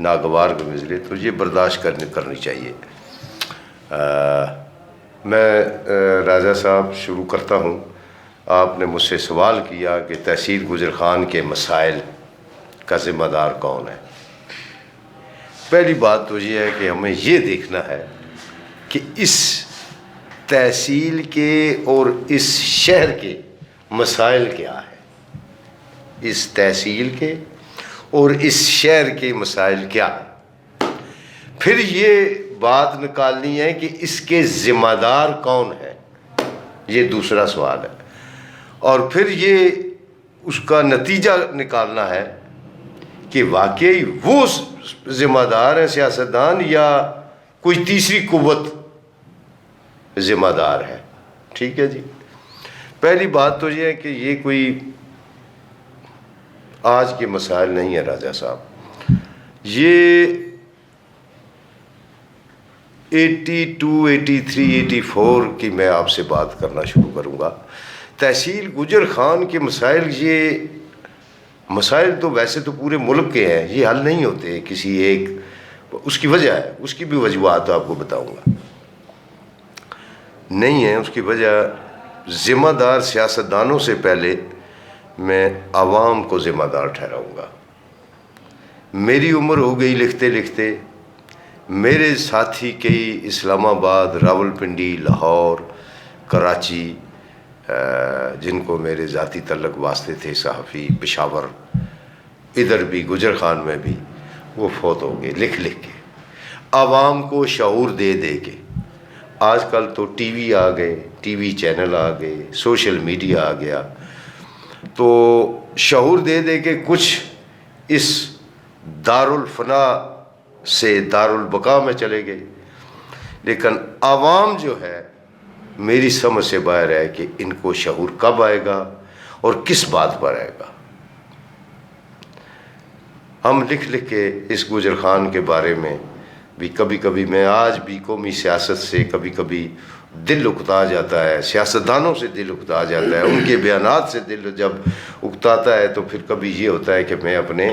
ناگوار گزرے تو یہ برداشت کرنی چاہیے۔ میں راجہ صاحب شروع کرتا ہوں۔ آپ نے مجھ سے سوال کیا کہ تحصیل گجر خان کے مسائل کا ذمہ دار کون ہے۔ پہلی بات تو یہ ہے کہ ہمیں یہ دیکھنا ہے کہ اس تحصیل کے اور اس شہر کے مسائل کیا ہے، اس تحصیل کے اور اس شہر کے مسائل کیا ہے، پھر یہ بات نکالنی ہے کہ اس کے ذمہ دار کون ہے، یہ دوسرا سوال ہے، اور پھر یہ اس کا نتیجہ نکالنا ہے کہ واقعی وہ ذمہ دار ہے سیاستدان یا کوئی تیسری قوت ذمہ دار ہے۔ ٹھیک ہے جی۔ پہلی بات تو یہ ہے کہ یہ کوئی آج کے مسائل نہیں ہے راجہ صاحب، یہ 82 83 84 کی میں آپ سے بات کرنا شروع کروں گا۔ تحصیل گجر خان کے مسائل، یہ مسائل تو ویسے تو پورے ملک کے ہیں، یہ حل نہیں ہوتے کسی ایک، اس کی وجہ ہے، اس کی بھی وجوہات آپ کو بتاؤں گا، نہیں ہے اس کی وجہ۔ ذمہ دار سیاستدانوں سے پہلے میں عوام کو ذمہ دار ٹھہراؤں گا۔ میری عمر ہو گئی لکھتے لکھتے، میرے ساتھی کئی اسلام آباد، راولپنڈی، لاہور، کراچی، جن کو میرے ذاتی تعلق واسطے تھے، صحافی، پشاور، ادھر بھی گجر خان میں بھی، وہ فوت ہو گئے لکھ لکھ کے، عوام کو شعور دے دے کے۔ آج کل تو ٹی وی آ گئے، ٹی وی چینل آ گئے، سوشل میڈیا آ گیا، تو شعور دے دے کے کچھ اس دارالفنا سے دارالبقا میں چلے گئے، لیکن عوام جو ہے میری سمجھ سے باہر ہے کہ ان کو شعور کب آئے گا اور کس بات پر آئے گا۔ ہم لکھ لکھ کے اس گجر خان کے بارے میں بھی کبھی کبھی، میں آج بھی قومی سیاست سے کبھی کبھی دل اکتا جاتا ہے، سیاستدانوں سے دل اکتا جاتا ہے، ان کے بیانات سے دل جب اکتاتا ہے تو پھر کبھی یہ ہوتا ہے کہ میں اپنے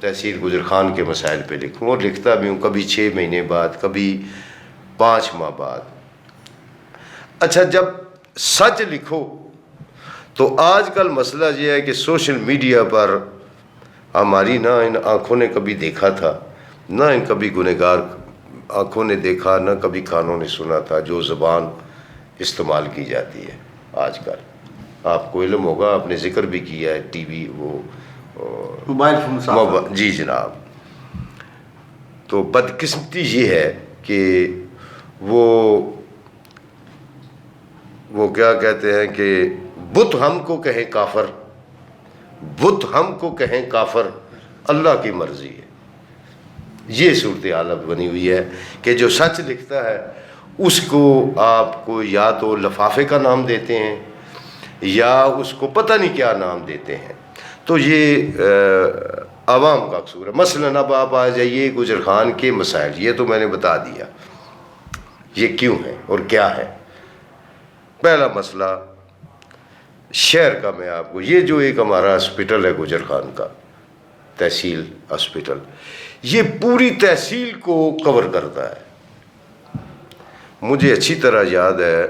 تحصیل گجر خان کے مسائل پہ لکھوں، اور لکھتا بھی ہوں، کبھی 6 مہینے بعد، کبھی 5 ماہ بعد۔ اچھا، جب سچ لکھو تو آج کل مسئلہ یہ ہے کہ سوشل میڈیا پر ہماری نہ ان آنکھوں نے کبھی دیکھا تھا، نہ ان کبھی گنہگار آنکھوں نے دیکھا، نہ کبھی کانوں نے سنا تھا، جو زبان استعمال کی جاتی ہے آج کل۔ آپ کو علم ہوگا، آپ نے ذکر بھی کیا ہے، ٹی وی، وہ موبائل فون، جی جناب۔ تو بدقسمتی یہ ہے کہ وہ کیا کہتے ہیں کہ بت ہم کو کہیں کافر، بت ہم کو کہیں کافر، اللہ کی مرضی ہے۔ یہ صورتحال اب بنی ہوئی ہے کہ جو سچ لکھتا ہے اس کو آپ کو یا تو لفافے کا نام دیتے ہیں یا اس کو پتہ نہیں کیا نام دیتے ہیں، تو یہ عوام کا قصور ہے۔ مثلاً اب آپ آ جائیے گجر خان کے مسائل، یہ تو میں نے بتا دیا یہ کیوں ہے اور کیا ہے۔ پہلا مسئلہ شہر کا، میں آپ کو یہ جو ایک ہمارا ہاسپٹل ہے گجر خان کا، تحصیل ہاسپٹل، یہ پوری تحصیل کو کور کرتا ہے۔ مجھے اچھی طرح یاد ہے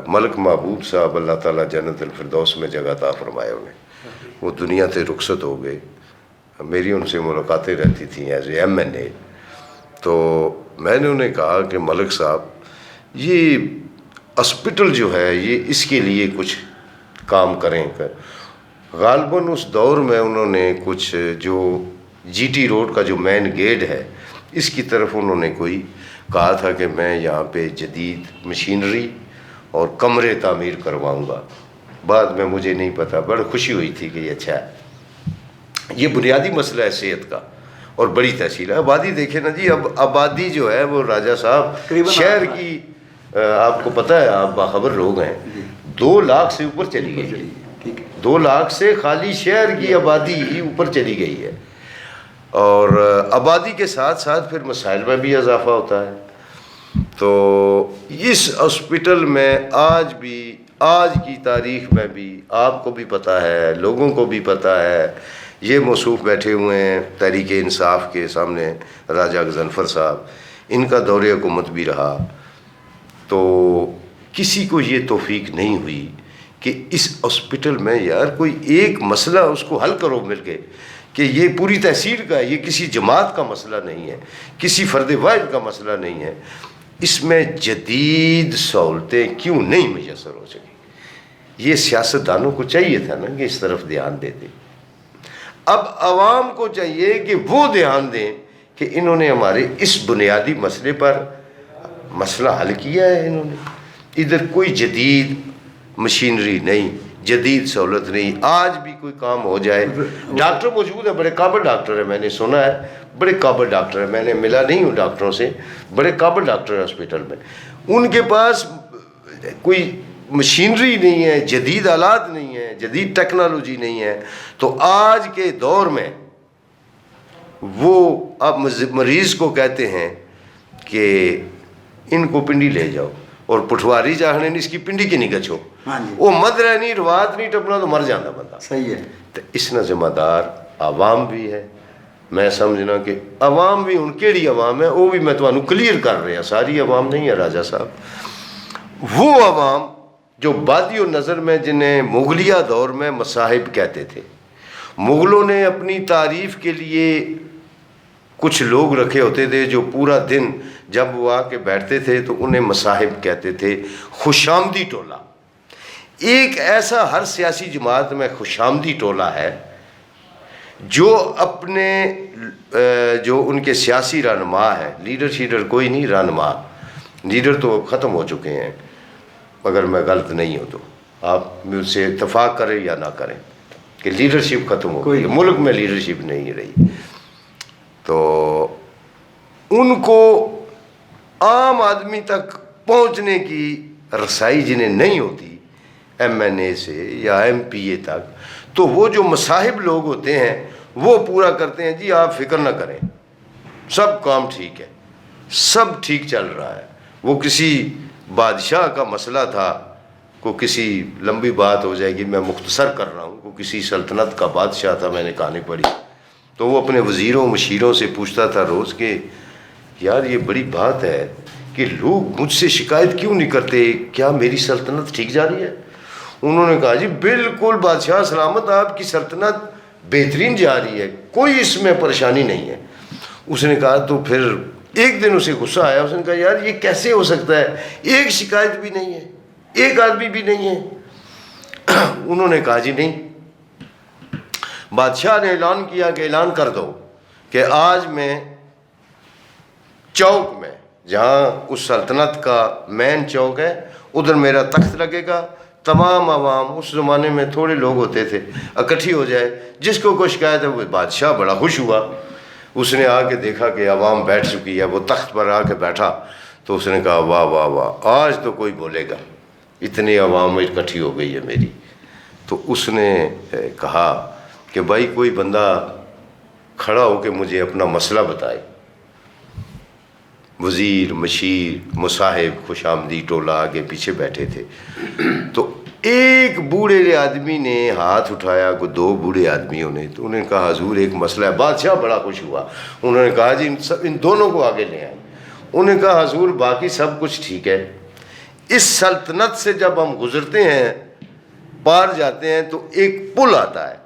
ملک محبوب صاحب، اللہ تعالیٰ جنت الفردوس میں جگہ عطا فرمائے انہیں، وہ دنیا سے رخصت ہو گئے، میری ان سے ملاقاتیں رہتی تھیں ایز اے MNA۔ تو میں نے انہیں کہا کہ ملک صاحب، یہ ہاسپٹل جو ہے یہ اس کے لیے کچھ کام کریں۔ غالباً اس دور میں انہوں نے کچھ جو GT روڈ کا جو مین گیٹ ہے اس کی طرف انہوں نے کوئی کہا تھا کہ میں یہاں پہ جدید مشینری اور کمرے تعمیر کرواؤں گا۔ بعد میں مجھے نہیں پتہ، بڑی خوشی ہوئی تھی کہ یہ اچھا ہے۔ یہ بنیادی مسئلہ ہے صحت کا، اور بڑی تحصیل ہے۔ آبادی دیکھیں نا جی، اب آبادی جو ہے وہ راجہ صاحب شہر کی، آپ کو پتہ ہے، آپ باخبر لوگ ہیں، 2 لاکھ سے اوپر چلی گئی ہے، 2 لاکھ سے خالی شہر کی آبادی ہی اوپر چلی گئی ہے، اور آبادی کے ساتھ ساتھ پھر مسائل میں بھی اضافہ ہوتا ہے۔ تو اس ہاسپٹل میں آج بھی، آج کی تاریخ میں بھی آپ کو بھی پتہ ہے، لوگوں کو بھی پتہ ہے یہ موصوف بیٹھے ہوئے ہیں تحریک انصاف کے سامنے، راجہ غضنفر صاحب، ان کا دور حکومت بھی رہا، تو کسی کو یہ توفیق نہیں ہوئی کہ اس ہاسپٹل میں یار کوئی ایک مسئلہ اس کو حل کرو مل کے، کہ یہ پوری تحصیل کا ہے، یہ کسی جماعت کا مسئلہ نہیں ہے، کسی فرد واحد کا مسئلہ نہیں ہے، اس میں جدید سہولتیں کیوں نہیں میسر ہو سکی؟ یہ سیاستدانوں کو چاہیے تھا نا کہ اس طرف دھیان دیتے۔ اب عوام کو چاہیے کہ وہ دھیان دیں کہ انہوں نے ہمارے اس بنیادی مسئلے پر مسئلہ حل کیا ہے، انہوں نے ادھر کوئی جدید مشینری نہیں، جدید سہولت نہیں۔ آج بھی کوئی کام ہو جائے، ڈاکٹر موجود ہے، بڑے قابل ڈاکٹر ہیں، میں نے سنا ہے بڑے قابل ڈاکٹر ہیں، میں نے ملا نہیں ہوں ڈاکٹروں سے، بڑے قابل ڈاکٹر ہیں ہاسپٹل میں، ان کے پاس کوئی مشینری نہیں ہے، جدید آلات نہیں ہیں، جدید ٹیکنالوجی نہیں ہے، تو آج کے دور میں وہ اب مریض کو کہتے ہیں کہ ان کو پنڈی لے جاؤ، اور پٹھواری چاہنے اس کی پنڈی کی نہیں گچھو، وہ مد رہنی روات نہیں ٹپنا تو مر جانا بندہ۔ صحیح ہے۔ تو اس نے ذمہ دار عوام بھی ہے، میں سمجھنا کہ عوام بھی ان کیڑی عوام ہے وہ بھی میں تمہیں کلیئر کر رہا، ساری عوام نہیں ہے راجہ صاحب، وہ عوام جو بادی و نظر میں جنہیں مغلیہ دور میں مصاحب کہتے تھے، مغلوں نے اپنی تعریف کے لیے کچھ لوگ رکھے ہوتے تھے جو پورا دن جب وہ آ کے بیٹھتے تھے تو انہیں مصاحب کہتے تھے، خوشامدی ٹولہ۔ ایک ایسا ہر سیاسی جماعت میں خوشامدی ٹولہ ہے جو اپنے جو ان کے سیاسی رہنما ہے، لیڈر شیڈر کوئی نہیں، رہنما، لیڈر تو ختم ہو چکے ہیں اگر میں غلط نہیں ہوں تو آپ مجھ سے اتفاق کریں یا نہ کریں کہ لیڈرشپ ختم ہو گئی، ملک میں لیڈرشپ نہیں رہی، تو ان کو عام آدمی تک پہنچنے کی رسائی جنہیں نہیں ہوتی ایم این اے سے یا ایم پی اے تک، تو وہ جو مصاحب لوگ ہوتے ہیں وہ پورا کرتے ہیں، جی آپ فکر نہ کریں سب کام ٹھیک ہے، سب ٹھیک چل رہا ہے۔ وہ کسی بادشاہ کا مسئلہ تھا، کو کسی لمبی بات ہو جائے گی، میں مختصر کر رہا ہوں، وہ کسی سلطنت کا بادشاہ تھا، میں نے کہانی پڑھی، تو وہ اپنے وزیروں مشیروں سے پوچھتا تھا روز کہ یار یہ بڑی بات ہے کہ لوگ مجھ سے شکایت کیوں نہیں کرتے، کیا میری سلطنت ٹھیک جا رہی ہے؟ انہوں نے کہا جی بالکل بادشاہ سلامت، آپ کی سلطنت بہترین جا رہی ہے، کوئی اس میں پریشانی نہیں ہے۔ اس نے کہا تو پھر ایک دن اسے غصہ آیا، اس نے کہا یار یہ کیسے ہو سکتا ہے، ایک شکایت بھی نہیں ہے، ایک آدمی بھی نہیں ہے۔ انہوں نے کہا جی نہیں، بادشاہ نے اعلان کیا کہ اعلان کر دو کہ آج میں چوک میں، جہاں اس سلطنت کا مین چوک ہے، ادھر میرا تخت لگے گا، تمام عوام، اس زمانے میں تھوڑے لوگ ہوتے تھے، اکٹھی ہو جائے، جس کو کوئی شکایت ہے وہ۔ بادشاہ بڑا خوش ہوا، اس نے آ کے دیکھا کہ عوام بیٹھ چکی ہے، وہ تخت پر آ کے بیٹھا، تو اس نے کہا واہ واہ واہ، آج تو کوئی بولے گا، اتنی عوام اکٹھی ہو گئی ہے میری۔ تو اس نے کہا کہ بھائی کوئی بندہ کھڑا ہو کے مجھے اپنا مسئلہ بتائے۔ وزیر، مشیر، مصاحب، خوش آمدی ٹولہ آگے پیچھے بیٹھے تھے، تو ایک بوڑھے آدمی نے ہاتھ اٹھایا، کو دو بوڑھے آدمیوں نے، تو انہوں نے کہا حضور ایک مسئلہ ہے۔ بادشاہ بڑا خوش ہوا، انہوں نے کہا جی ان دونوں کو آگے لے آئے۔ انہوں نے کہا حضور باقی سب کچھ ٹھیک ہے، اس سلطنت سے جب ہم گزرتے ہیں، پار جاتے ہیں، تو ایک پل آتا ہے،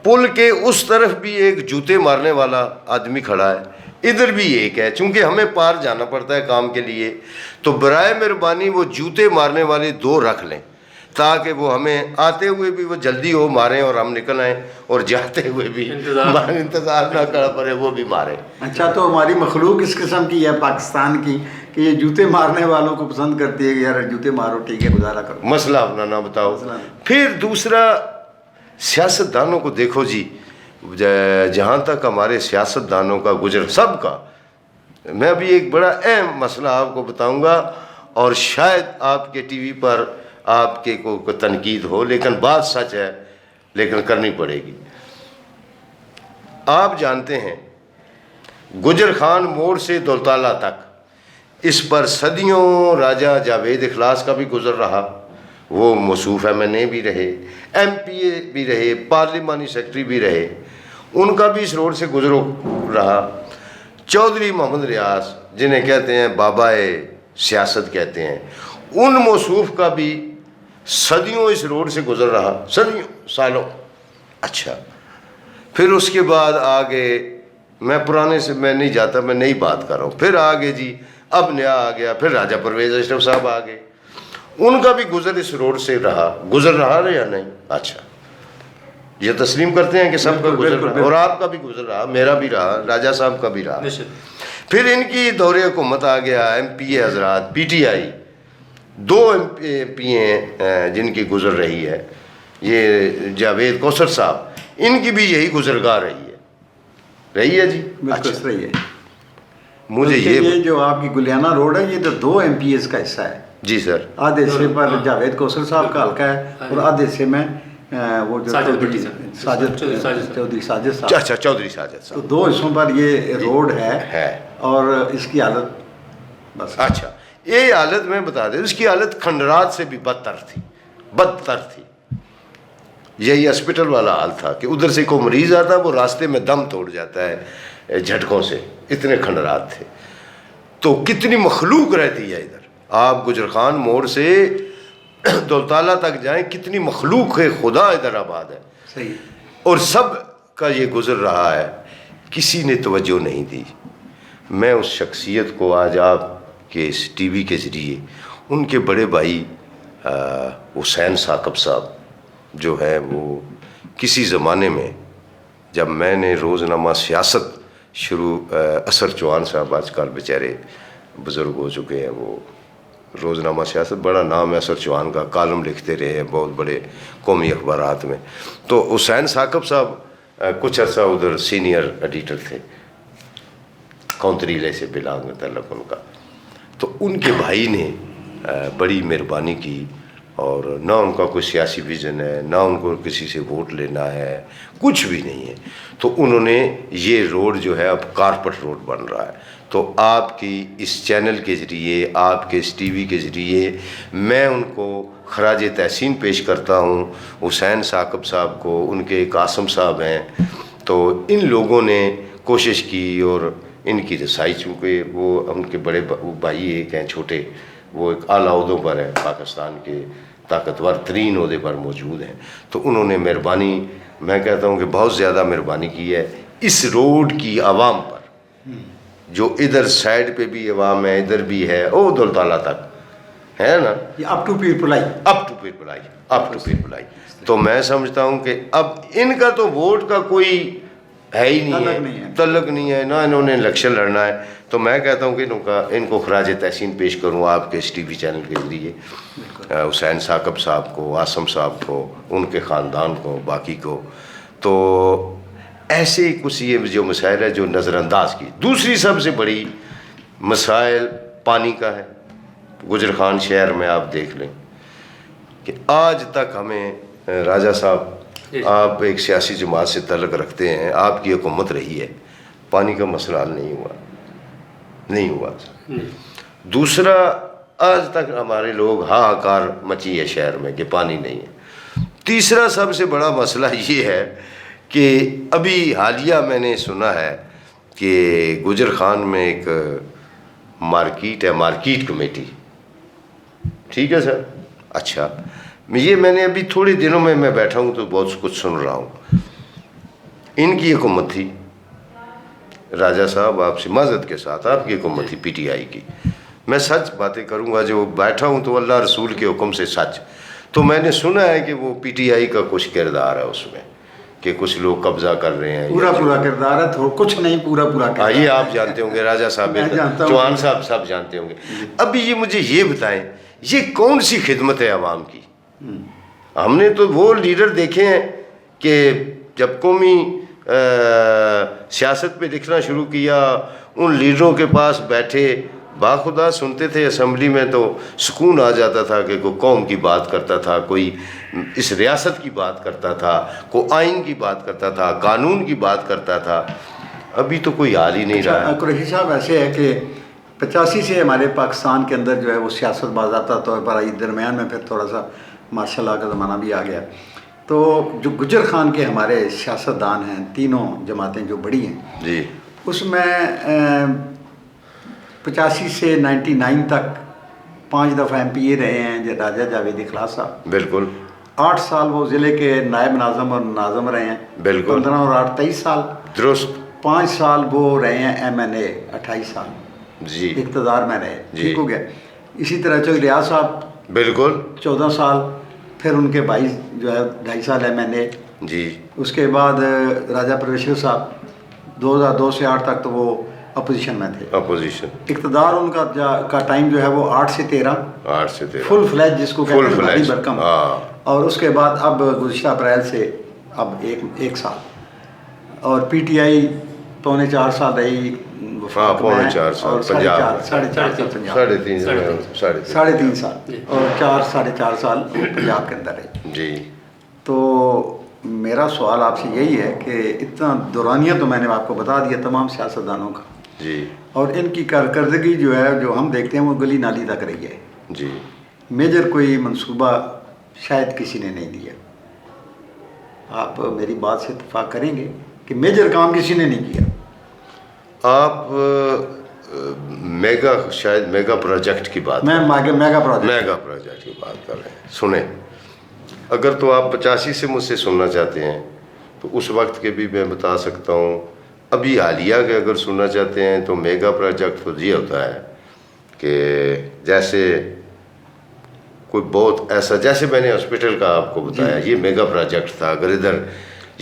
پل کے اس طرف بھی ایک جوتے مارنے والا آدمی کھڑا ہے، ادھر بھی ایک ہے، چونکہ ہمیں پار جانا پڑتا ہے کام کے لیے، تو برائے مہربانی وہ جوتے مارنے والے دو رکھ لیں، تاکہ وہ ہمیں آتے ہوئے بھی وہ جلدی ہو ماریں اور ہم نکل آئیں، اور جاتے ہوئے بھی انتظار نہ کرنا پڑے، وہ بھی ماریں۔ اچھا، تو ہماری مخلوق اس قسم کی ہے پاکستان کی کہ یہ جوتے مارنے والوں کو پسند کرتی ہے کہ یار جوتے مارو، ٹھیک ہے گزارا کرو، مسئلہ اپنا نہ بتاؤ۔ پھر دوسرا، سیاستدانوں کو دیکھو جی، جہاں تک ہمارے سیاستدانوں کا گزر سب کا، میں ابھی ایک بڑا اہم مسئلہ آپ کو بتاؤں گا، اور شاید آپ کے ٹی وی پر آپ کے کو تنقید ہو، لیکن بات سچ ہے، لیکن کرنی پڑے گی۔ آپ جانتے ہیں گجر خان موڑ سے دولتالہ تک، اس پر صدیوں راجہ جاوید اخلاص کا بھی گزر رہا، وہ موصوف ایم این اے بھی رہے، ایم پی اے بھی رہے، پارلیمانی سیکرٹری بھی رہے، ان کا بھی اس روڈ سے گزر رہا. چودھری محمد ریاض جنہیں کہتے ہیں بابا سیاست کہتے ہیں, ان موصوف کا بھی صدیوں اس روڈ سے گزر رہا, صدیوں, سالوں. اچھا, پھر اس کے بعد آگے, میں پرانے سے میں نہیں جاتا, میں نئی بات کر رہا ہوں. پھر آگے جی اب نیا آ گیا, پھر راجہ پرویز اشرف صاحب آ گئے, ان کا بھی گزر اس روڈ سے رہا, گزر رہا یا نہیں؟ اچھا, یہ تسلیم کرتے ہیں کہ سب کا گزر رہا, اور آپ کا بھی گزر رہا, میرا بھی رہا, راجہ صاحب کا بھی رہا. پھر ان کی دور حکومت آ گیا, ایم پی اے حضرات, P T I, 2 M P ہیں جن کی گزر رہی ہے, یہ جاوید کوثر صاحب, ان کی بھی یہی گزرگاہ رہی ہے جی. بالکل صحیح ہے. مجھے یہ جو آپ کی گلیانہ روڈ ہے, یہ تو 2 ایم پی ایز کا حصہ ہے. جی سر. آدھے حصے پر جاوید کوثر صاحب کا حلقہ ہے, اور آدھے حصے میں وہ جو چودھری ساجد صاحب. اچھا, چودھری ساجد تو صاحب. 2 حصوں پر یہ روڈ ہے, اور اس کی حالت بس. اچھا, یہ حالت میں بتا دیں, اس کی حالت کھنڈرات سے بھی بدتر تھی. یہی ہاسپٹل والا حال تھا کہ ادھر سے کوئی مریض آتا, وہ راستے میں دم توڑ جاتا ہے جھٹکوں سے, اتنے کھنڈرات تھے. تو کتنی مخلوق رہتی ہے ادھر. آپ گجرخان موڑ سے دولتالہ تک جائیں, کتنی مخلوق ہے خدا ادھر آباد ہے. صحیح. اور سب کا یہ گزر رہا ہے, کسی نے توجہ نہیں دی. میں اس شخصیت کو آج آپ کے اس ٹی وی کے ذریعے, ان کے بڑے بھائی حسین ثاقب صاحب جو ہے, وہ کسی زمانے میں جب میں نے روزنامہ سیاست شروع, اثر چوہان صاحب آج کل بیچارے بزرگ ہو چکے ہیں, وہ روزنامہ سیاست بڑا نام ہے اثر چوہان کا, کالم لکھتے رہے ہیں بہت بڑے قومی اخبارات میں. تو حسین ثاقب صاحب کچھ عرصہ ادھر سینئر ایڈیٹر تھے, کونتریلے سے بلانگ تعلق ان کا. تو ان کے بھائی نے بڑی مہربانی کی, اور نہ ان کا کوئی سیاسی ویژن ہے, نہ ان کو کسی سے ووٹ لینا ہے, کچھ بھی نہیں ہے. تو انہوں نے یہ روڈ جو ہے اب کارپٹ روڈ بن رہا ہے. تو آپ کی اس چینل کے ذریعے, آپ کے اس ٹی وی کے ذریعے میں ان کو خراج تحسین پیش کرتا ہوں, حسین ثاقب صاحب کو. ان کے قاسم صاحب ہیں, تو ان لوگوں نے کوشش کی, اور ان کی رسائی, چونکہ وہ ان کے بڑے بھائی ایک ہیں چھوٹے, وہ ایک اعلیٰ عہدوں پر ہیں, پاکستان کے طاقتور ترین عہدے پر موجود ہیں. تو انہوں نے مہربانی, میں کہتا ہوں کہ بہت زیادہ مہربانی کی ہے اس روڈ کی عوام پر, جو ادھر سائڈ پہ بھی عوام ہے, ادھر بھی ہے, او دولتالہ تک ہے نا, اپ ٹو پیر پلائی. تو میں سمجھتا ہوں کہ اب ان کا تو ووٹ کا کوئی ہے ہی نہیں ہے, تعلق نہیں ہے, نہ انہوں نے الیکشن لڑنا ہے. تو میں کہتا ہوں کہ ان کو خراج تحسین پیش کروں آپ کے اس ٹی وی چینل کے ذریعے, حسین ثاقب صاحب کو, عاصم صاحب کو, ان کے خاندان کو, باقی کو. تو ایسے کچھ یہ جو مسائل ہے جو نظر انداز کی. دوسری سب سے بڑی مسائل پانی کا ہے. گجرخان شہر میں آپ دیکھ لیں کہ آج تک ہمیں, راجہ صاحب آپ ایک سیاسی جماعت سے تعلق رکھتے ہیں, آپ کی حکومت رہی ہے, پانی کا مسئلہ حل نہیں ہوا. دوسرا, آج تک ہمارے لوگ ہاہاکار مچی ہے شہر میں کہ پانی نہیں ہے. تیسرا سب سے بڑا مسئلہ یہ ہے کہ ابھی حالیہ میں نے سنا ہے کہ گجرخان میں ایک مارکیٹ ہے, مارکیٹ کمیٹی, ٹھیک ہے سر. اچھا, یہ میں نے ابھی تھوڑے دنوں میں بیٹھا ہوں تو بہت کچھ سن رہا ہوں. ان کی حکومت تھی, راجہ صاحب آپ سے معذرت کے ساتھ, آپ کی حکومت تھی پی ٹی آئی کی. میں سچ باتیں کروں گا, جو بیٹھا ہوں تو اللہ رسول کے حکم سے سچ. تو میں نے سنا ہے کہ وہ پی ٹی آئی کا کچھ کردار ہے اس میں, کہ کچھ لوگ قبضہ کر رہے ہیں. پورا کردار ہے, کچھ نہیں, پورا کردار. یہ آپ جانتے ہوں گے, راجہ صاحب, چوہان صاحب سب جانتے ہوں گے. ابھی یہ مجھے یہ بتائیں, یہ کون سی خدمت ہے عوام کی؟ ہم نے تو وہ لیڈر دیکھے ہیں کہ جب قومی سیاست پہ لکھنا شروع کیا, ان لیڈروں کے پاس بیٹھے, باخدا سنتے تھے اسمبلی میں, تو سکون آ جاتا تھا کہ کوئی قوم کی بات کرتا تھا, کوئی اس ریاست کی بات کرتا تھا, کوئی آئین کی بات کرتا تھا, قانون کی بات کرتا تھا. ابھی تو کوئی حال ہی نہیں رہا. قریشی صاحب, ایسے ہے کہ 85 سے ہمارے پاکستان کے اندر جو ہے وہ سیاست باضابطہ طور پر آئی, درمیان میں پھر تھوڑا سا ماشاء اللہ کا زمانہ بھی آ گیا. تو جو گجر خان کے ہمارے سیاستدان ہیں، تینوں جماعتیں جو بڑی ہیں، جی اس میں 85 سے 99 تک 5 دفعہ MP رہے ہیں راجہ جاوید اخلاص صاحب. بالکل. 8 سال وہ ضلع کے نائب ناظم اور ناظم رہے ہیں. بالکل. 15 اور 8 23 سال. درست. 5 سال وہ رہے ہیں MNA 28 سال. جی اقتدار میں رہے. جی. ٹھیک ہو گیا. اسی طرح چودھری ریاض صاحب بالکل 14 سال. پھر ان کے بھائی جو ہے 2.5 سال MNA. جی. اس کے بعد راجہ پرویشور صاحب 2002 سے 8 تک تو وہ اپوزیشن میں تھے. اپوزیشن. اقتدار ان کا ٹائم جو ہے وہ 8 سے 13. 8 سے 13 فل فلیج جس کو کہتے ہیں بھاری برکم. ہاں. اور اس کے بعد اب گزشتہ اپریل سے اب ایک سال. اور PTI 3.25 سال رہی. ہاں 4.5 سال. اور پنجاب 3.5 سال اور 4.5 سال پنجاب کے اندر رہی. جی. تو میرا سوال آپ سے یہی ہے کہ اتنا دورانیہ تو میں نے آپ کو بتا دیا تمام سیاستدانوں کا. جی. اور ان کی کارکردگی جو ہے جو ہم دیکھتے ہیں وہ گلی نالی تک رہی ہے. جی. میجر کوئی منصوبہ شاید کسی نے نہیں دیا. آپ میری بات سے اتفاق کریں گے کہ میجر کام کسی نے نہیں کیا. آپ شاید میگا پروجیکٹ کی بات میں میگا پروجیکٹ کی بات کر رہے ہیں. سنیں، اگر تو آپ 85 سے مجھ سے سننا چاہتے ہیں تو اس وقت کے بھی میں بتا سکتا ہوں. ابھی حالیہ کے اگر سننا چاہتے ہیں تو میگا پروجیکٹ تو یہ ہوتا ہے کہ جیسے کوئی بہت ایسا، جیسے میں نے ہاسپٹل کا آپ کو بتایا یہ میگا پروجیکٹ تھا. اگر ادھر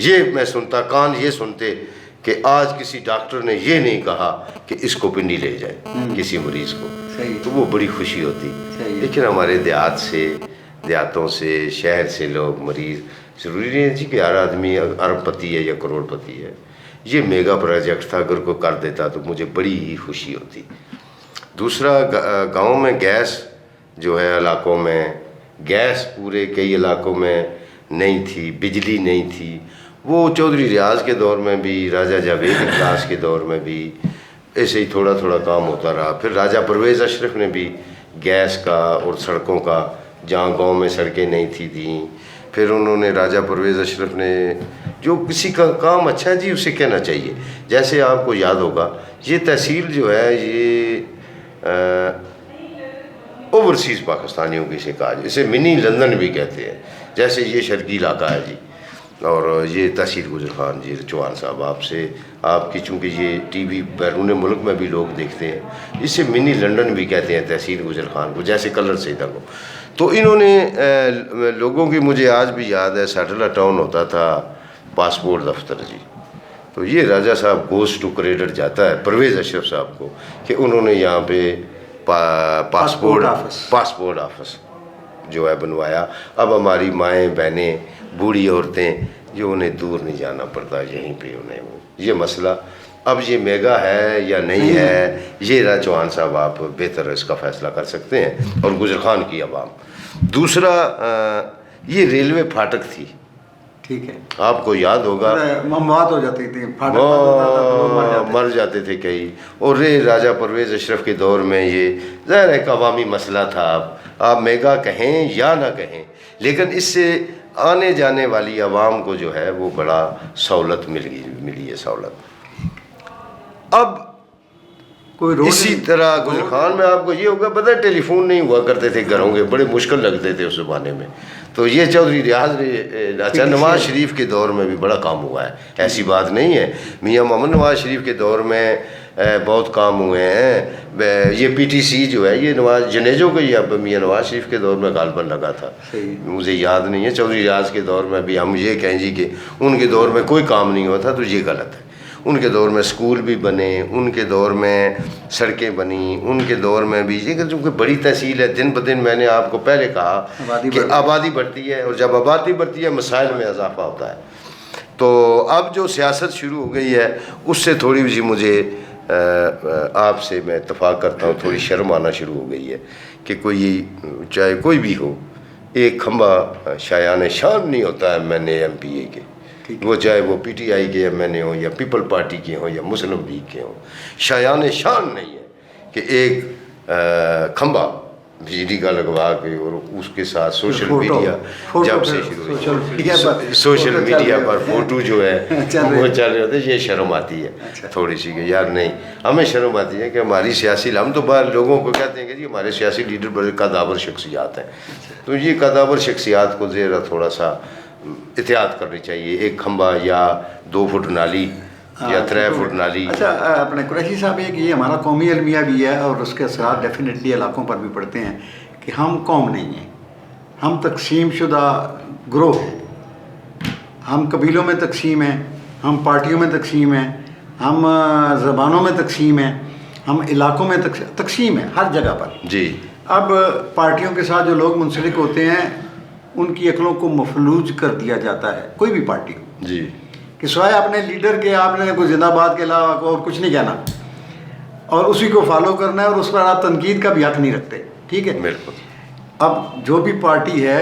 یہ میں سنتا، کان یہ سنتے کہ آج کسی ڈاکٹر نے یہ نہیں کہا کہ اس کو پنڈی لے جائے کسی مریض کو، تو وہ بڑی خوشی ہوتی. لیکن ہمارے دیہاتوں سے شہر سے لوگ مریض، ضروری نہیں جی کہ ہر آدمی ارب پتی ہے یا کروڑ پتی ہے. یہ میگا پروجیکٹ تھا، اگر کوئی کر دیتا تو مجھے بڑی ہی خوشی ہوتی. دوسرا، گاؤں میں گیس جو ہے، علاقوں میں گیس پورے کئی علاقوں میں نہیں تھی، بجلی نہیں تھی. وہ چودھری ریاض کے دور میں بھی، راجہ جاوید اخلاص کے دور میں بھی ایسے ہی تھوڑا تھوڑا کام ہوتا رہا. پھر راجہ پرویز اشرف نے بھی گیس کا اور سڑکوں کا، جہاں گاؤں میں سڑکیں نہیں تھی دیں. پھر انہوں نے راجہ پرویز اشرف نے جو کسی کا کام اچھا ہے جی اسے کہنا چاہیے. جیسے آپ کو یاد ہوگا یہ تحصیل جو ہے یہ اوورسیز پاکستانیوں کی سے کہا، اسے منی لندن بھی کہتے ہیں. جیسے یہ شرقی علاقہ ہے جی، اور یہ تحصیل گجر خان جی چوہان صاحب، آپ کی چونکہ یہ ٹی وی بیرون ملک میں بھی لوگ دیکھتے ہیں، اسے منی لندن بھی کہتے ہیں تحصیل گجر خان کو، جیسے کلر سے ادھر کو. تو انہوں نے لوگوں کی، مجھے آج بھی یاد ہے سیٹلر ٹاؤن ہوتا تھا پاسپورٹ دفتر جی. تو یہ راجہ صاحب گوز ٹو کریڈٹ جاتا ہے پرویز اشرف صاحب کو کہ انہوں نے یہاں پہ پاسپورٹ آفس جو ہے بنوایا. اب ہماری مائیں بہنیں بوڑھی عورتیں جو انہیں دور نہیں جانا پڑتا، یہیں پہ انہیں یہ مسئلہ. اب یہ میگا ہے یا نہیں ہے یہ چوہان صاحب آپ بہتر اس کا فیصلہ کر سکتے ہیں، اور گجر خان کی عوام. دوسرا، یہ ریلوے پھاٹک تھی، ٹھیک ہے، آپ کو یاد ہوگا موت ہو جاتی تھی، مر جاتے تھے کئی. اور راجہ پرویز اشرف کے دور میں یہ ظاہر ایک عوامی مسئلہ تھا. آپ میگا کہیں یا نہ کہیں، لیکن اس سے آنے جانے والی عوام کو جو ہے وہ بڑا سہولت ملی ہے سہولت. اب اسی طرح گجر خان میں آپ کو یہ ہوگا پتہ ہے ٹیلی فون نہیں ہوا کرتے تھے گھروں کے، بڑے مشکل لگتے تھے اس زمانے میں. تو یہ چودھری ریاض اچھا نواز شریف کے دور میں بھی بڑا کام ہوا ہے، ایسی بات نہیں ہے. میاں محمد نواز شریف کے دور میں بہت کام ہوئے ہیں. یہ PTC جو ہے یہ نواز جنیجو کو یہ میاں نواز شریف کے دور میں غالباً لگا تھا، مجھے یاد نہیں ہے. چودھری ریاض کے دور میں بھی ہم یہ کہیں جی کہ ان کے دور میں کوئی کام نہیں ہوا تھا تو یہ غلط ہے. ان کے دور میں اسکول بھی بنے، ان کے دور میں سڑکیں بنی، ان کے دور میں بھی یہ چونکہ بڑی تحصیل ہے. دن بدن میں نے آپ کو پہلے کہا کہ آبادی بڑھتی ہے، اور جب آبادی بڑھتی ہے مسائل میں اضافہ ہوتا ہے. تو اب جو سیاست شروع ہو گئی ہے اس سے تھوڑی جی مجھے آپ سے میں اتفاق کرتا ہوں تھوڑی شرم آنا شروع ہو گئی ہے کہ کوئی چاہے کوئی بھی ہو ایک کھمبا شایان شان نہیں ہوتا ہے MNA MPA کے، وہ چاہے وہ PTI کے MNA ہوں یا پیپل پارٹی کے ہوں یا مسلم لیگ کے ہوں. شایان شان نہیں ہے کہ ایک کھمبا بجلی کا لگوا کے اور اس کے ساتھ سوشل میڈیا جب سے شروع ہوئی سوشل میڈیا پر فوٹو جو ہے وہ چل رہے ہوتے ہیں، یہ شرم آتی ہے تھوڑی سی کہ یار نہیں، ہمیں شرم آتی ہے کہ ہماری سیاسی، ہم تو باہر لوگوں کو کہتے ہیں کہ جی ہمارے سیاسی لیڈر بڑے قداور شخصیات ہیں، تو یہ قداور شخصیات کو ذرا تھوڑا سا احتیاط کرنی چاہیے. ایک کھمبا یا 2 فٹ نالی یا 3 فٹ نالی. اچھا اپنے قریشی صاحب، یہ کہ یہ ہمارا قومی المیہ بھی ہے اور اس کے اثرات ڈیفینیٹلی علاقوں پر بھی پڑتے ہیں کہ ہم قوم نہیں ہیں، ہم تقسیم شدہ گروہ ہیں، ہم قبیلوں میں تقسیم ہیں، ہم پارٹیوں میں تقسیم ہیں، ہم زبانوں میں تقسیم ہیں، ہم علاقوں میں تقسیم ہے ہر جگہ پر. جی. اب پارٹیوں کے ساتھ جو لوگ منسلک ہوتے ہیں ان کی عقلوں کو مفلوج کر دیا جاتا ہے، کوئی بھی پارٹی ہو، جی، کہ سوائے اپنے لیڈر کے آپ نے کوئی زندہ باد کے علاوہ اور کچھ نہیں کہنا اور اسی کو فالو کرنا ہے اور اس پر آپ تنقید کا بھی حق نہیں رکھتے. ٹھیک ہے، بالکل. اب جو بھی پارٹی ہے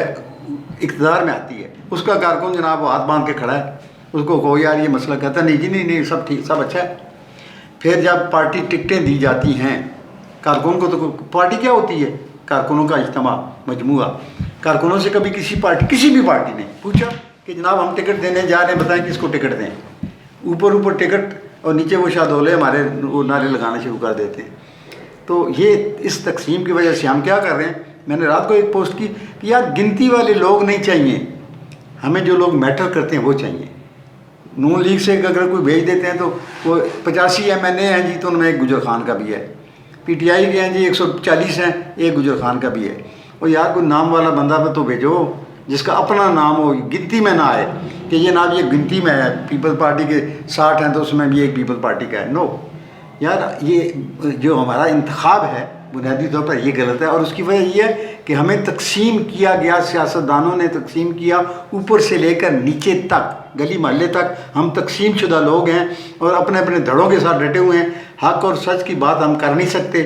اقتدار میں آتی ہے، اس کا کارکن جناب وہ ہاتھ باندھ کے کھڑا ہے، اس کو کہو یار یہ مسئلہ کہتا ہے نہیں جی نہیں سب ٹھیک، سب اچھا ہے. پھر جب پارٹی ٹکٹیں دی جاتی ہیں کارکن کو، تو پارٹی کیا ہوتی ہے؟ کارکنوں کا اجتماع، مجموعہ. کارکنوں سے کبھی کسی بھی پارٹی نے پوچھا کہ جناب ہم ٹکٹ دینے جا رہے ہیں، بتائیں کس کو ٹکٹ دیں؟ اوپر ٹکٹ اور نیچے وہ شادولے ہمارے وہ نعرے لگانا شروع کر دیتے ہیں. تو یہ اس تقسیم کی وجہ سے ہم کیا کر رہے ہیں؟ میں نے رات کو ایک پوسٹ کی کہ یار گنتی والے لوگ نہیں چاہیے ہمیں، جو لوگ میٹر کرتے ہیں وہ چاہیے. نون لیگ سے اگر کوئی بھیج دیتے ہیں تو وہ 85 MNA ہیں جی، تو ان میں ایک گجر خان کا بھی ہے. PTI کے ہیں جی 140 ہیں، ایک گجر خان کا بھی ہے. اور یار کوئی نام والا بندہ پہ تو بھیجو جس کا اپنا نام ہو، گنتی میں نہ آئے کہ یہ نام یہ گنتی میں ہے، پیپل پارٹی کے 60 ہیں تو اس میں بھی ایک پیپل پارٹی کا ہے. نو یار، یہ جو ہمارا انتخاب ہے بنیادی طور پر یہ غلط ہے. اور اس کی وجہ یہ ہے کہ ہمیں تقسیم کیا گیا، سیاستدانوں نے تقسیم کیا اوپر سے لے کر نیچے تک، گلی محلے تک. ہم تقسیم شدہ لوگ ہیں اور اپنے اپنے دھڑوں کے ساتھ ڈٹے ہوئے ہیں. حق اور سچ کی بات ہم کر نہیں سکتے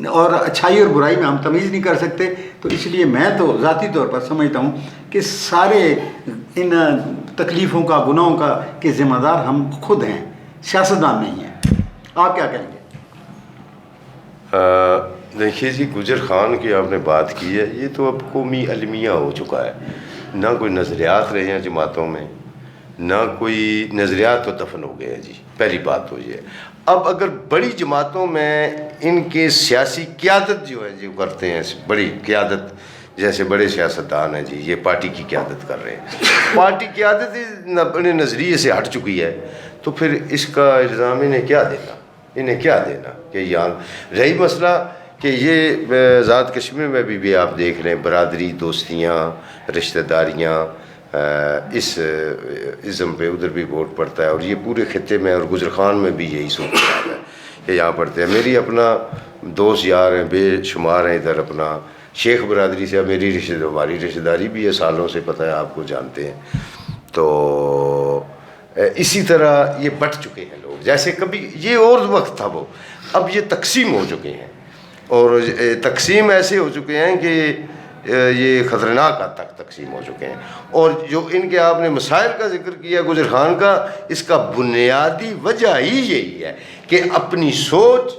اور اچھائی اور برائی میں ہم تمیز نہیں کر سکتے. تو اس لیے میں تو ذاتی طور پر سمجھتا ہوں کہ سارے ان تکلیفوں کا، گناہوں کا کہ ذمہ دار ہم خود ہیں، سیاستدان نہیں ہیں. آپ کیا کہیں گے؟ دیکھیے جی، گجر خان کی آپ نے بات کی ہے، یہ تو اب قومی المیہ ہو چکا ہے. نہ کوئی نظریات رہے ہیں جماعتوں میں، نہ کوئی نظریات تو دفن ہو گئے ہیں جی. پہلی بات تو یہ ہے. اب اگر بڑی جماعتوں میں ان کے سیاسی قیادت جو ہے جو کرتے ہیں، بڑی قیادت جیسے بڑے سیاستدان ہیں جی، یہ پارٹی کی قیادت کر رہے ہیں، پارٹی قیادت اپنے نظریے سے ہٹ چکی ہے، تو پھر اس کا الزام انہیں کیا دینا کہ یہاں رہی مسئلہ کہ یہ ذات کشمیر میں بھی آپ دیکھ رہے ہیں برادری، دوستیاں، رشتہ داریاں، اس ازم پہ ادھر بھی ووٹ پڑتا ہے. اور یہ پورے خطے میں اور گجر خان میں بھی یہی صورت ہے کہ یہاں پڑھتے ہیں. میری اپنا دوست یار ہیں بے شمار ہیں ادھر، اپنا شیخ برادری سے ہماری رشتہ داری بھی ہے سالوں سے، پتہ ہے آپ کو جانتے ہیں. تو اسی طرح یہ بٹ چکے ہیں لوگ، جیسے کبھی یہ اور وقت تھا وہ، اب یہ تقسیم ہو چکے ہیں. اور تقسیم ایسے ہو چکے ہیں کہ یہ خطرناک حد تک تقسیم ہو چکے ہیں. اور جو ان کے آپ نے مسائل کا ذکر کیا گجر خان کا، اس کا بنیادی وجہ ہی یہی ہے کہ اپنی سوچ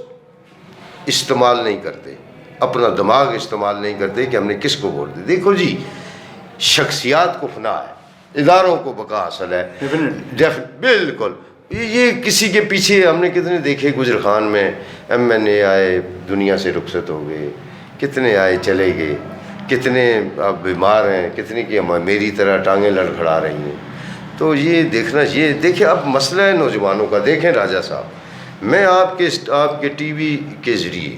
استعمال نہیں کرتے، اپنا دماغ استعمال نہیں کرتے کہ ہم نے کس کو ووٹ دے. دیکھو جی، شخصیات کو فنا ہے، اداروں کو بقا حاصل ہے. بالکل. یہ کسی کے پیچھے ہم نے کتنے دیکھے گجر خان میں MNA آئے دنیا سے رخصت ہو گئے، کتنے آئے چلے گئے، کتنے اب بیمار ہیں، کتنے کی میری طرح ٹانگیں لڑکھڑا رہی ہیں. تو یہ دیکھنا، یہ دیکھیں اب مسئلہ ہے نوجوانوں کا. دیکھیں راجہ صاحب، میں آپ کے ٹی وی کے ذریعے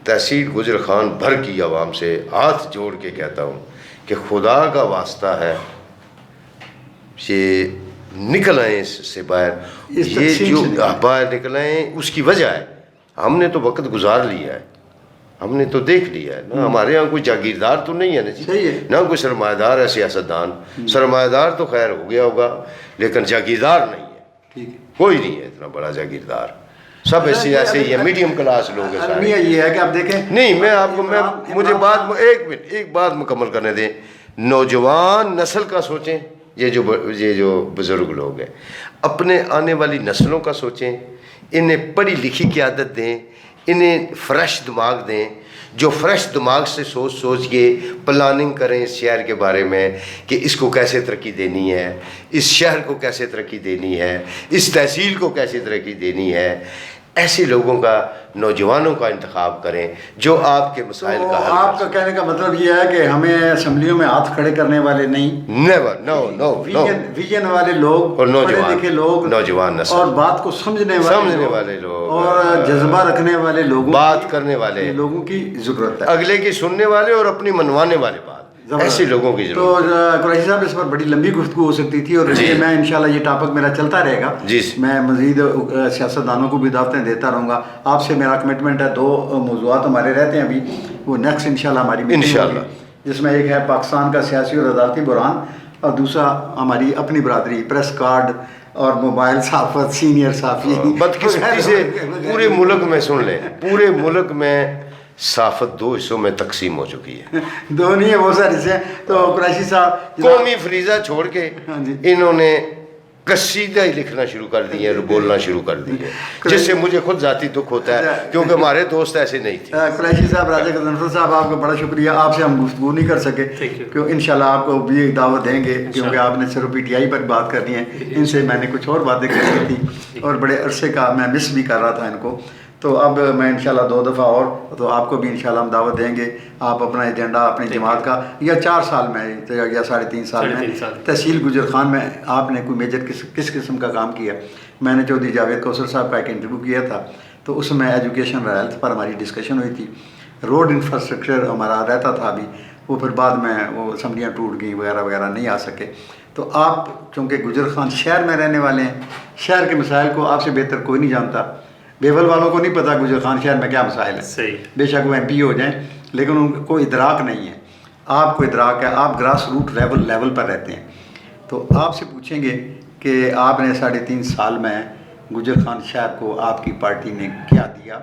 تحصیل گجر خان بھر کی عوام سے ہاتھ جوڑ کے کہتا ہوں کہ خدا کا واسطہ ہے یہ نکل آئیں اس سے باہر. یہ جو باہر نکل آئیں اس کی وجہ ہے ہم نے تو وقت گزار لیا ہے، ہم نے تو دیکھ لیا ہے نا. ہمارے یہاں کوئی جاگیردار تو نہیں ہے نا جی، نہ کوئی سرمایہ دار ہے سیاستدان. سرمایہ دار تو خیر ہو گیا ہوگا لیکن جاگیردار نہیں ہے، کوئی نہیں ہے اتنا بڑا جاگیردار. سب ایسے ہی ہے، میڈیم کلاس لوگ ہیں سارے. یہ ہے کہ آپ دیکھیں، نہیں میں آپ کو مجھے ایک بات مکمل کرنے دیں. نوجوان نسل کا سوچیں، یہ جو بزرگ لوگ ہیں اپنے آنے والی نسلوں کا سوچیں، انہیں پڑھی لکھی قیادت دیں، انہیں فریش دماغ دیں جو فریش دماغ سے سوچ کے پلاننگ کریں اس شہر کے بارے میں کہ اس کو کیسے ترقی دینی ہے، اس شہر کو کیسے ترقی دینی ہے، اس تحصیل کو کیسے ترقی دینی ہے۔ ایسے لوگوں کا، نوجوانوں کا انتخاب کریں جو آپ کے مسائل کا حل۔ آپ کا کہنے کا مطلب یہ ہے کہ ہمیں اسمبلیوں میں ہاتھ کھڑے کرنے والے نہیں، نیور، نو نو نو، ویژن والے لوگ، اور پڑھے لکھے لوگ، نوجوان نسل، اور بات کو سمجھنے والے لوگ، اور جذبہ رکھنے والے لوگوں، بات کرنے والے لوگوں کی ضرورت ہے، اگلے کی سننے والے اور اپنی منوانے والے بات، ایسے لوگوں کی ضرورت ہے۔ تو قریشی صاحب اس پر بڑی لمبی گفتگو ہو سکتی تھی، اور میں انشاءاللہ یہ ٹاپک میرا چلتا رہے گا، میں مزید سیاستدانوں کو بھی دعوتیں دیتا رہوں گا۔ آپ سے میرا کمٹمنٹ ہے، 2 موضوعات ہمارے رہتے ہیں ابھی، وہ نیکسٹ انشاءاللہ ہماری میٹنگ ہوگی، جس میں ایک ہے پاکستان کا سیاسی اور عدالتی بحران، اور دوسرا ہماری اپنی برادری، پریس کارڈ اور موبائل صحافت، سینئر صحافی۔ بدقسمتی سے پورے ملک میں سن لیں، پورے ملک میں صحافت 2 حصوں میں تقسیم ہو چکی ہے، 2 نہیں ہے، بہت سارے حصے ہیں۔ تو قریشی صاحب قومی فریضہ چھوڑ کے انہوں نے قصیدہ ہی لکھنا شروع کر دیے، بولنا شروع کر دیے، جس سے مجھے خود ذاتی دکھ ہوتا ہے کیونکہ ہمارے دوست ایسے نہیں تھے۔ قریشی صاحب، راجہ غضنفر صاحب، آپ کا بڑا شکریہ، آپ سے ہم گفتگو نہیں کر سکے، کیوں انشاءاللہ آپ کو بھی دعوت دیں گے، کیونکہ آپ نے صرف پی ٹی آئی پر بات کرنی ہے، ان سے میں نے کچھ اور باتیں کرنی تھی، اور بڑے عرصے کا میں مس بھی کر رہا تھا ان کو۔ تو اب میں انشاءاللہ 2 دفعہ اور، تو آپ کو بھی انشاءاللہ ہم دعوت دیں گے، آپ اپنا ایجنڈا اپنی جماعت کا، یا 4 سال میں یا 3.5 سال میں تحصیل گجر خان میں آپ نے کوئی میجر کس قسم کا کام کیا۔ میں نے چودھری جاوید کوثر صاحب کا ایک انٹرویو کیا تھا، تو اس میں ایجوکیشن اور ہیلتھ پر ہماری ڈسکشن ہوئی تھی، روڈ انفراسٹرکچر ہمارا رہتا تھا ابھی، وہ پھر بعد میں وہ اسمبلیاں ٹوٹ گئیں وغیرہ وغیرہ، نہیں آ سکے۔ تو آپ چونکہ گجر خان شہر میں رہنے والے ہیں، شہر کے مسائل کو آپ سے بہتر کوئی نہیں جانتا، بیول والوں کو نہیں پتا گجر خان شہر میں کیا مسائل ہیں، بے شک وہ ایم پی ہو جائیں، لیکن ان کو ادراک نہیں ہے، آپ کو ادراک ہے، آپ گراس روٹ لیول پر رہتے ہیں۔ تو آپ سے پوچھیں گے کہ آپ نے 3.5 سال میں گجر خان شہر کو آپ کی پارٹی نے کیا دیا،